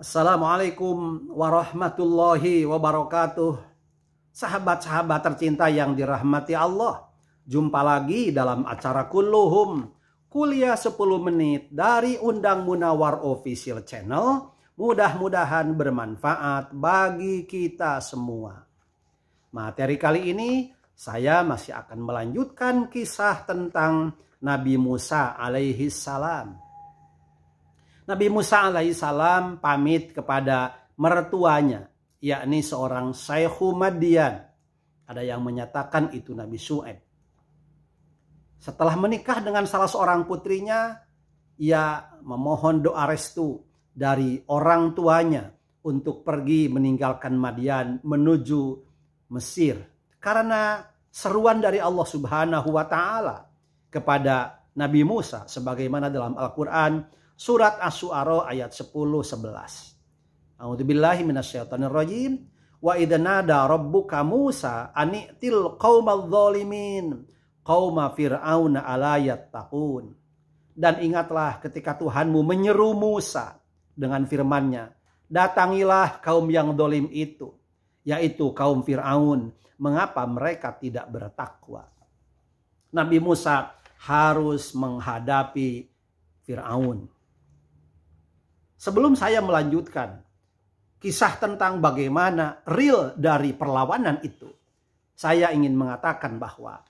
Assalamualaikum warahmatullahi wabarakatuh. Sahabat-sahabat tercinta yang dirahmati Allah, jumpa lagi dalam acara Kulluhum, kuliah 10 menit dari Undang Munawar Official Channel. Mudah-mudahan bermanfaat bagi kita semua. Materi kali ini saya masih akan melanjutkan kisah tentang Nabi Musa alaihi salam. Nabi Musa alaihissalam pamit kepada mertuanya, yakni seorang Syekhu Madian. Ada yang menyatakan itu Nabi Syuaib. Setelah menikah dengan salah seorang putrinya, ia memohon doa restu dari orang tuanya untuk pergi meninggalkan Madian menuju Mesir. Karena seruan dari Allah Subhanahu wa Ta'ala kepada Nabi Musa, sebagaimana dalam Al-Quran Surat Asy-Syu'ara ayat 10-11. A'udzubillahi minasyaitonirrajim. Wa idza nada rabbuka Musa ani'til qaumadz zalimin qauma fir'auna ala yattaqun. Dan ingatlah ketika Tuhanmu menyeru Musa dengan firman-Nya, datangilah kaum yang zalim itu, yaitu kaum Fir'aun, mengapa mereka tidak bertakwa. Nabi Musa harus menghadapi Fir'aun. Sebelum saya melanjutkan kisah tentang bagaimana real dari perlawanan itu, saya ingin mengatakan bahwa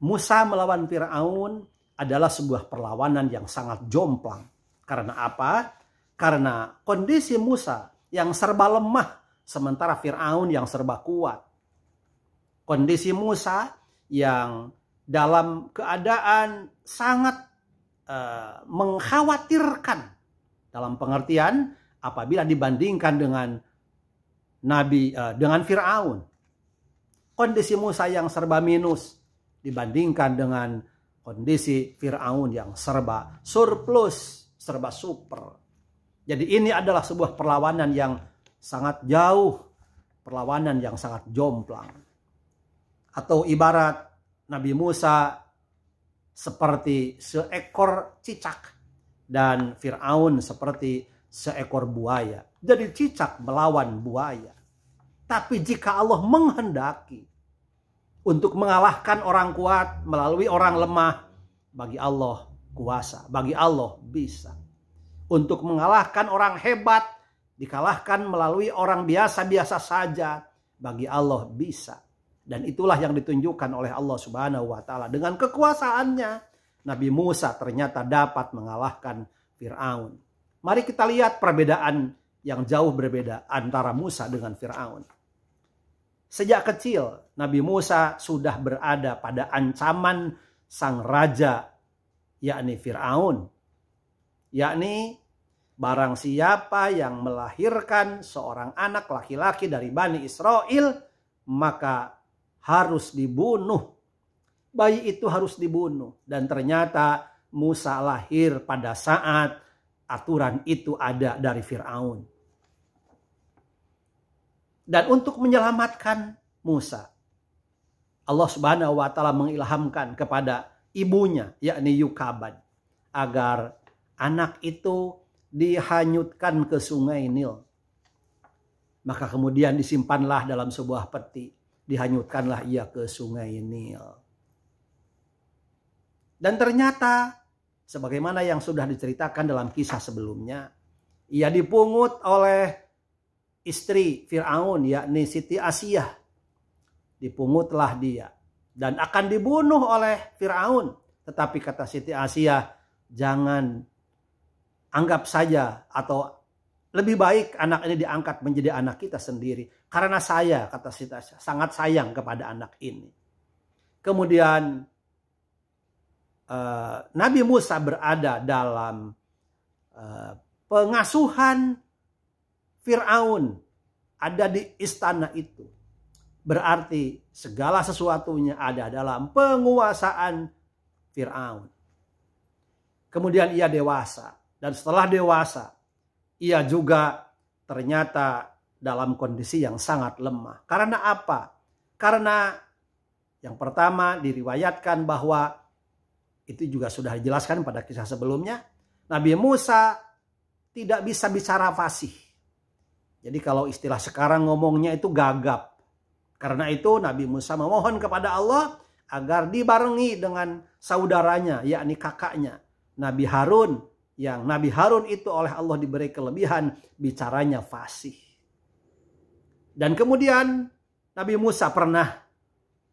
Musa melawan Fir'aun adalah sebuah perlawanan yang sangat jomplang. Karena apa? Karena kondisi Musa yang serba lemah, sementara Fir'aun yang serba kuat. Kondisi Musa yang dalam keadaan sangat mengkhawatirkan, dalam pengertian apabila dibandingkan dengan dengan Fir'aun. Kondisi Musa yang serba minus dibandingkan dengan kondisi Fir'aun yang serba surplus, serba super. Jadi ini adalah sebuah perlawanan yang sangat jauh, perlawanan yang sangat jomplang. Atau ibarat Nabi Musa seperti seekor cicak dan Fir'aun seperti seekor buaya. Jadi cicak melawan buaya. Tapi jika Allah menghendaki untuk mengalahkan orang kuat melalui orang lemah, bagi Allah kuasa, bagi Allah bisa. Untuk mengalahkan orang hebat, dikalahkan melalui orang biasa-biasa saja, bagi Allah bisa. Dan itulah yang ditunjukkan oleh Allah Subhanahu wa Ta'ala. Dengan kekuasaannya, Nabi Musa ternyata dapat mengalahkan Fir'aun. Mari kita lihat perbedaan yang jauh berbeda antara Musa dengan Fir'aun. Sejak kecil, Nabi Musa sudah berada pada ancaman sang raja, yakni Fir'aun. Yakni barang siapa yang melahirkan seorang anak laki-laki dari Bani Israel, maka harus dibunuh. Bayi itu harus dibunuh. Dan ternyata Musa lahir pada saat aturan itu ada dari Fir'aun. Dan untuk menyelamatkan Musa, Allah Subhanahu wa Ta'ala mengilhamkan kepada ibunya, yakni Yukabad, agar anak itu dihanyutkan ke sungai Nil. Maka kemudian disimpanlah dalam sebuah peti. Dihanyutkanlah ia ke sungai Nil. Dan ternyata sebagaimana yang sudah diceritakan dalam kisah sebelumnya, ia dipungut oleh istri Fir'aun, yakni Siti Asyah. Dipungutlah dia dan akan dibunuh oleh Fir'aun. Tetapi kata Siti Asyah, jangan, anggap saja, atau lebih baik anak ini diangkat menjadi anak kita sendiri. Karena saya, kata Siti Asyah, sangat sayang kepada anak ini. Kemudian Nabi Musa berada dalam pengasuhan Fir'aun, ada di istana itu. Berarti segala sesuatunya ada dalam penguasaan Fir'aun. Kemudian ia dewasa. Dan setelah dewasa, ia juga ternyata dalam kondisi yang sangat lemah. Karena apa? Karena yang pertama diriwayatkan bahwa itu juga sudah dijelaskan pada kisah sebelumnya. Nabi Musa tidak bisa bicara fasih. Jadi kalau istilah sekarang ngomongnya itu gagap. Karena itu Nabi Musa memohon kepada Allah agar dibarengi dengan saudaranya, yakni kakaknya, Nabi Harun. Yang Nabi Harun itu oleh Allah diberi kelebihan bicaranya fasih. Dan kemudian Nabi Musa pernah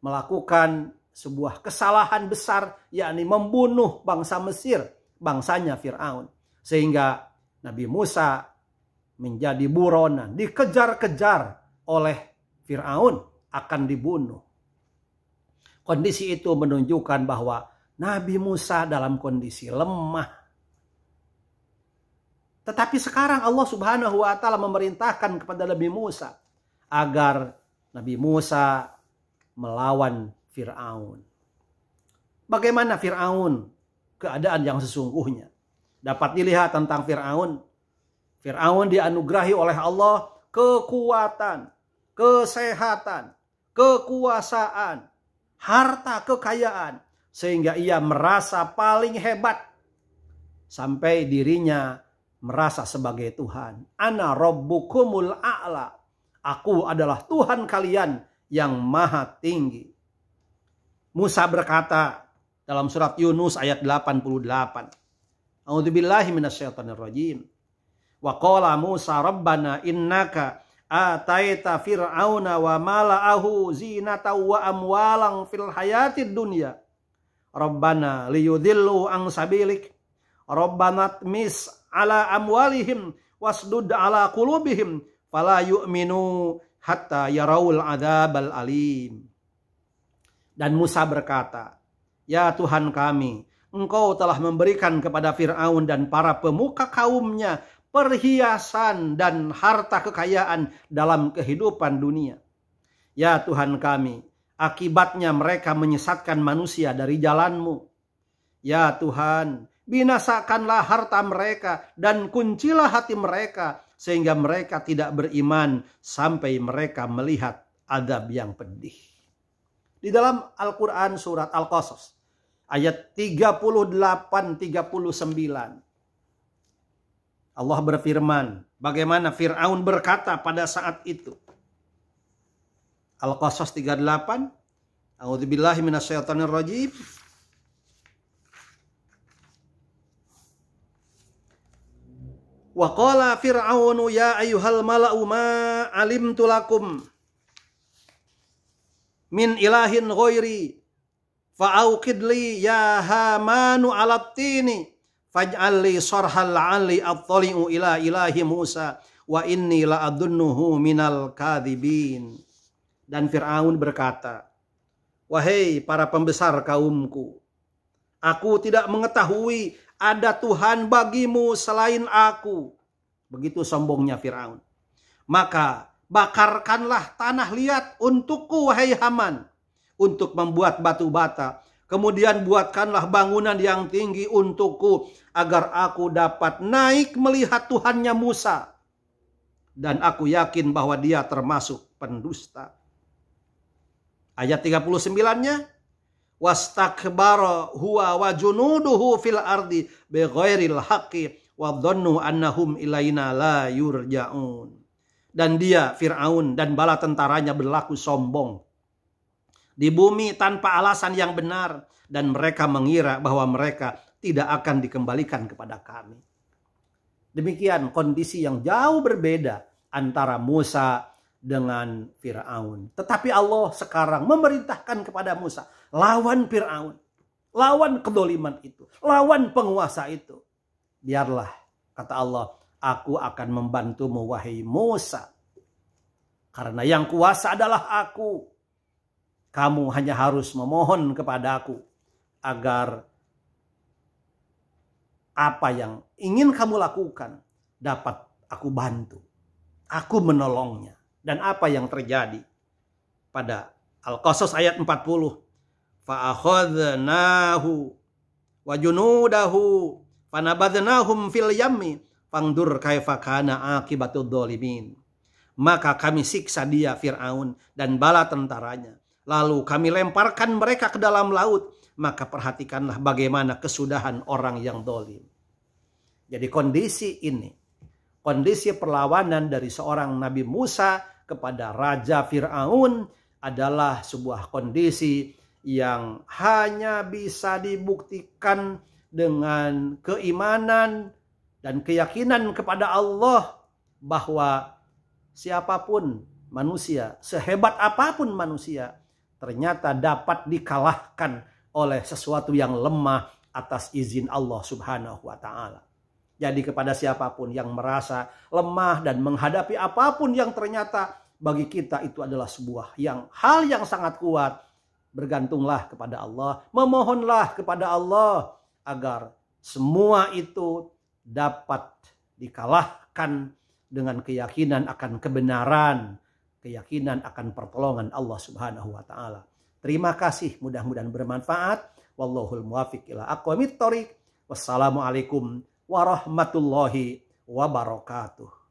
melakukan sebuah kesalahan besar, yakni membunuh bangsa Mesir, bangsanya Fir'aun. Sehingga Nabi Musa menjadi buronan, dikejar-kejar oleh Fir'aun, akan dibunuh. Kondisi itu menunjukkan bahwa Nabi Musa dalam kondisi lemah. Tetapi sekarang Allah Subhanahu wa Ta'ala memerintahkan kepada Nabi Musa agar Nabi Musa melawan Fir'aun. Bagaimana Fir'aun? Keadaan yang sesungguhnya dapat dilihat tentang Fir'aun. Fir'aun dianugerahi oleh Allah kekuatan, kesehatan, kekuasaan, harta, kekayaan, sehingga ia merasa paling hebat sampai dirinya merasa sebagai Tuhan. Ana rabbukumul a'la. Aku adalah Tuhan kalian yang maha tinggi. Musa berkata dalam surat Yunus ayat 88. A'udzubillahi minasyaitonir rajim. Wa qala Musa rabbana innaka ataita fir'auna wa mala'ahu zinatan wa amwalan fil hayatid dunya. Rabbana liyudillu an sabilik. Rabbana tmis ala amwalihim wasdud ala qulubihim fala yu'minu hatta yarawul adzabal alim. Dan Musa berkata, ya Tuhan kami, Engkau telah memberikan kepada Fir'aun dan para pemuka kaumnya perhiasan dan harta kekayaan dalam kehidupan dunia. Ya Tuhan kami, akibatnya mereka menyesatkan manusia dari jalan-Mu. Ya Tuhan, binasakanlah harta mereka dan kuncilah hati mereka sehingga mereka tidak beriman sampai mereka melihat azab yang pedih. Di dalam Al-Quran surat Al-Qasas ayat 38-39. Allah berfirman, bagaimana Fir'aun berkata pada saat itu. Al-Qasas 38. A'udzubillahi minasyaitonir rajim. Wa qala Fir'aunu ya ayyuhal mala'u ma alimtu lakum min ilahin ghairi fa'auqid li ya hamanu 'alat tini faj'al li sarhal 'ali attali'u ila ilahi Musa wa inni la adunnuhu minal kadhibin. Dan Fir'aun berkata, wahai para pembesar kaumku, aku tidak mengetahui ada Tuhan bagimu selain aku. Begitu sombongnya Fir'aun. Maka bakarkanlah tanah liat untukku wahai Haman, untuk membuat batu bata. Kemudian buatkanlah bangunan yang tinggi untukku agar aku dapat naik melihat Tuhannya Musa. Dan aku yakin bahwa dia termasuk pendusta. Ayat 39-nya. Wastakbara huwa wa junuduhu fil ardi bighairil haqqi wa dhannu annahum ilaina la yurja'un. Dan dia Fir'aun dan bala tentaranya berlaku sombong di bumi tanpa alasan yang benar, dan mereka mengira bahwa mereka tidak akan dikembalikan kepada kami. Demikian kondisi yang jauh berbeda antara Musa dengan Fir'aun. Tetapi Allah sekarang memerintahkan kepada Musa, lawan Fir'aun, lawan kedoliman itu, lawan penguasa itu. Biarlah, kata Allah, aku akan membantumu wahai Musa. Karena yang kuasa adalah aku. Kamu hanya harus memohon kepadaku agar apa yang ingin kamu lakukan dapat aku bantu. Aku menolongnya. Dan apa yang terjadi pada Al-Qasas ayat 40. Fa'akhadnahu wa junudahu fanabadnahum fil yammi fangdur kaifa kana akibatud dzalimin. Maka kami siksa dia Fir'aun dan bala tentaranya. Lalu kami lemparkan mereka ke dalam laut. Maka perhatikanlah bagaimana kesudahan orang yang dolim. Jadi kondisi ini kondisi perlawanan dari seorang Nabi Musa kepada Raja Fir'aun adalah sebuah kondisi yang hanya bisa dibuktikan dengan keimanan dan keyakinan kepada Allah bahwa siapapun manusia, sehebat apapun manusia, ternyata dapat dikalahkan oleh sesuatu yang lemah atas izin Allah Subhanahu wa Ta'ala. Jadi kepada siapapun yang merasa lemah dan menghadapi apapun yang ternyata bagi kita itu adalah sebuah hal yang sangat kuat, bergantunglah kepada Allah, memohonlah kepada Allah agar semua itu dapat dikalahkan dengan keyakinan akan kebenaran, keyakinan akan pertolongan Allah Subhanahu wa Ta'ala. Terima kasih, mudah-mudahan bermanfaat. Wallahul muwaffiq ila aqwamit thoriq. Wassalamualaikum warahmatullahi wabarakatuh.